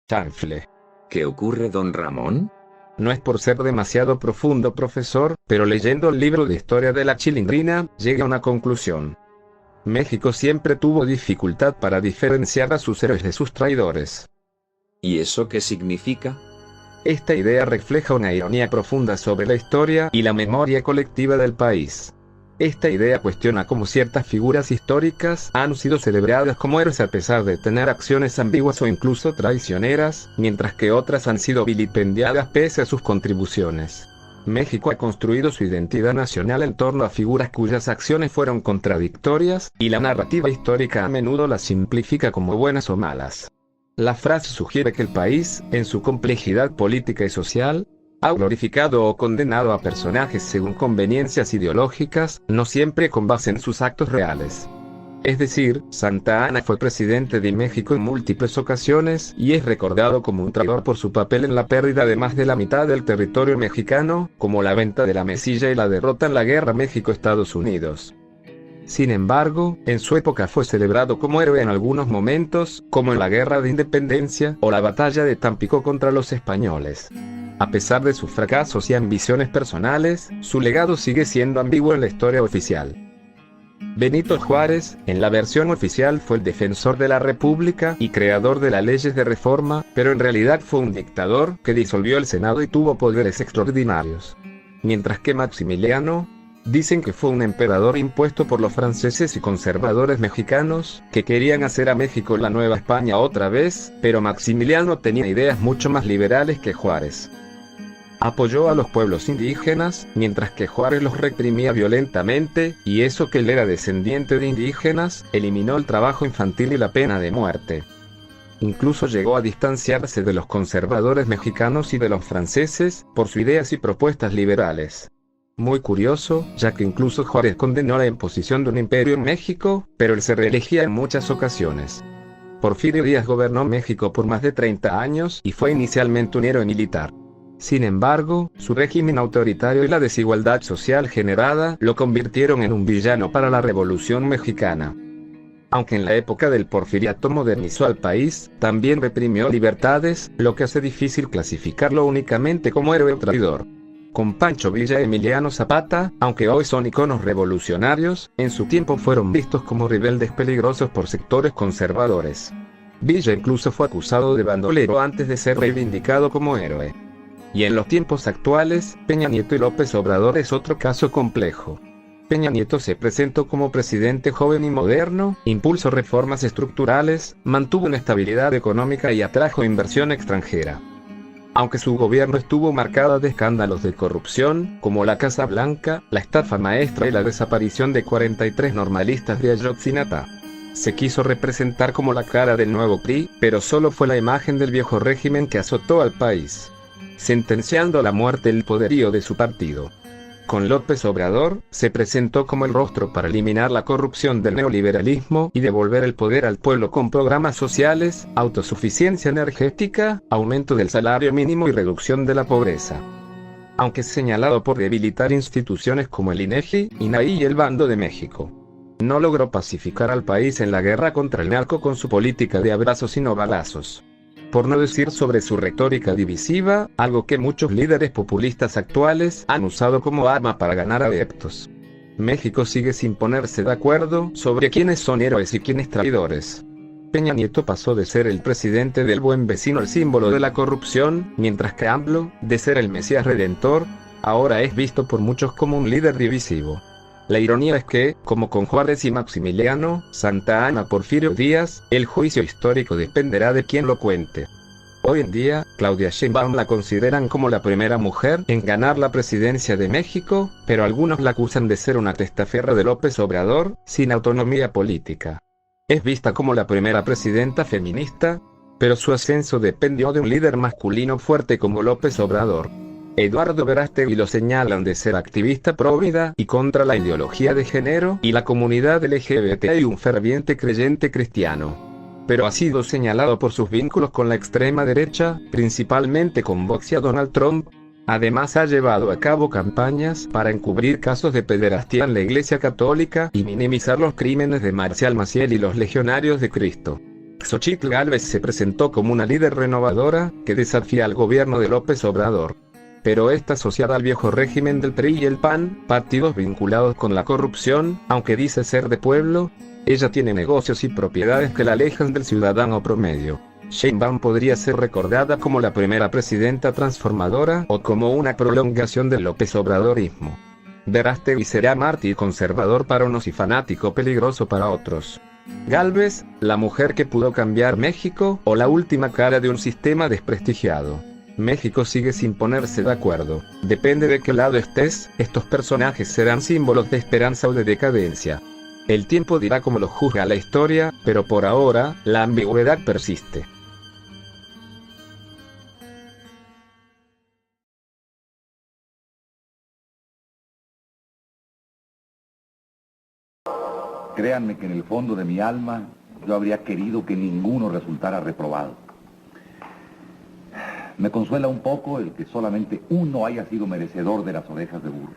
Chanfle. ¿Qué ocurre, don Ramón? No es por ser demasiado profundo, profesor, pero leyendo el libro de historia de la Chilindrina, llegué a una conclusión. México siempre tuvo dificultad para diferenciar a sus héroes de sus traidores. ¿Y eso qué significa? Esta idea refleja una ironía profunda sobre la historia y la memoria colectiva del país. Esta idea cuestiona cómo ciertas figuras históricas han sido celebradas como héroes a pesar de tener acciones ambiguas o incluso traicioneras, mientras que otras han sido vilipendiadas pese a sus contribuciones. México ha construido su identidad nacional en torno a figuras cuyas acciones fueron contradictorias, y la narrativa histórica a menudo las simplifica como buenas o malas. La frase sugiere que el país, en su complejidad política y social, ha glorificado o condenado a personajes según conveniencias ideológicas, no siempre con base en sus actos reales. Es decir, Santa Anna fue presidente de México en múltiples ocasiones y es recordado como un traidor por su papel en la pérdida de más de la mitad del territorio mexicano, como la venta de la Mesilla y la derrota en la guerra México-Estados Unidos. Sin embargo, en su época fue celebrado como héroe en algunos momentos, como en la Guerra de Independencia o la batalla de Tampico contra los españoles. A pesar de sus fracasos y ambiciones personales, su legado sigue siendo ambiguo en la historia oficial. Benito Juárez, en la versión oficial, fue el defensor de la República y creador de las leyes de reforma, pero en realidad fue un dictador que disolvió el Senado y tuvo poderes extraordinarios. Mientras que Maximiliano, dicen que fue un emperador impuesto por los franceses y conservadores mexicanos, que querían hacer a México la Nueva España otra vez, pero Maximiliano tenía ideas mucho más liberales que Juárez. Apoyó a los pueblos indígenas, mientras que Juárez los reprimía violentamente, y eso que él era descendiente de indígenas, eliminó el trabajo infantil y la pena de muerte. Incluso llegó a distanciarse de los conservadores mexicanos y de los franceses, por sus ideas y propuestas liberales. Muy curioso, ya que incluso Juárez condenó la imposición de un imperio en México, pero él se reelegía en muchas ocasiones. Porfirio Díaz gobernó México por más de 30 años y fue inicialmente un héroe militar. Sin embargo, su régimen autoritario y la desigualdad social generada lo convirtieron en un villano para la Revolución Mexicana. Aunque en la época del porfiriato modernizó al país, también reprimió libertades, lo que hace difícil clasificarlo únicamente como héroe o traidor. Con Pancho Villa y Emiliano Zapata, aunque hoy son iconos revolucionarios, en su tiempo fueron vistos como rebeldes peligrosos por sectores conservadores. Villa incluso fue acusado de bandolero antes de ser reivindicado como héroe. Y en los tiempos actuales, Peña Nieto y López Obrador es otro caso complejo. Peña Nieto se presentó como presidente joven y moderno, impulsó reformas estructurales, mantuvo una estabilidad económica y atrajo inversión extranjera. Aunque su gobierno estuvo marcado de escándalos de corrupción, como la Casa Blanca, la estafa maestra y la desaparición de 43 normalistas de Ayotzinapa. Se quiso representar como la cara del nuevo PRI, pero solo fue la imagen del viejo régimen que azotó al país, sentenciando a la muerte el poderío de su partido. Con López Obrador, se presentó como el rostro para eliminar la corrupción del neoliberalismo y devolver el poder al pueblo con programas sociales, autosuficiencia energética, aumento del salario mínimo y reducción de la pobreza. Aunque es señalado por debilitar instituciones como el INEGI, INAI y el Bando de México, no logró pacificar al país en la guerra contra el narco con su política de abrazos y no balazos. Por no decir sobre su retórica divisiva, algo que muchos líderes populistas actuales han usado como arma para ganar adeptos. México sigue sin ponerse de acuerdo sobre quiénes son héroes y quiénes traidores. Peña Nieto pasó de ser el presidente del buen vecino al símbolo de la corrupción, mientras que AMLO, de ser el Mesías Redentor, ahora es visto por muchos como un líder divisivo. La ironía es que, como con Juárez y Maximiliano, Santa Anna, Porfirio Díaz, el juicio histórico dependerá de quien lo cuente. Hoy en día, Claudia Sheinbaum la consideran como la primera mujer en ganar la presidencia de México, pero algunos la acusan de ser una testaferra de López Obrador, sin autonomía política. Es vista como la primera presidenta feminista, pero su ascenso dependió de un líder masculino fuerte como López Obrador. Eduardo Verástegui lo señalan de ser activista pro-vida y contra la ideología de género y la comunidad LGBT y un ferviente creyente cristiano. Pero ha sido señalado por sus vínculos con la extrema derecha, principalmente con Vox y a Donald Trump. Además ha llevado a cabo campañas para encubrir casos de pederastía en la Iglesia Católica y minimizar los crímenes de Marcial Maciel y los Legionarios de Cristo. Xóchitl Gálvez se presentó como una líder renovadora, que desafía al gobierno de López Obrador. Pero está asociada al viejo régimen del PRI y el PAN, partidos vinculados con la corrupción, aunque dice ser de pueblo. Ella tiene negocios y propiedades que la alejan del ciudadano promedio. Sheinbaum podría ser recordada como la primera presidenta transformadora o como una prolongación del López Obradorismo. Verástegui será mártir conservador para unos y fanático peligroso para otros. Gálvez, la mujer que pudo cambiar México, o la última cara de un sistema desprestigiado. México sigue sin ponerse de acuerdo. Depende de qué lado estés, estos personajes serán símbolos de esperanza o de decadencia. El tiempo dirá cómo lo juzga la historia, pero por ahora, la ambigüedad persiste. Créanme que en el fondo de mi alma yo habría querido que ninguno resultara reprobado. Me consuela un poco el que solamente uno haya sido merecedor de las orejas de burro.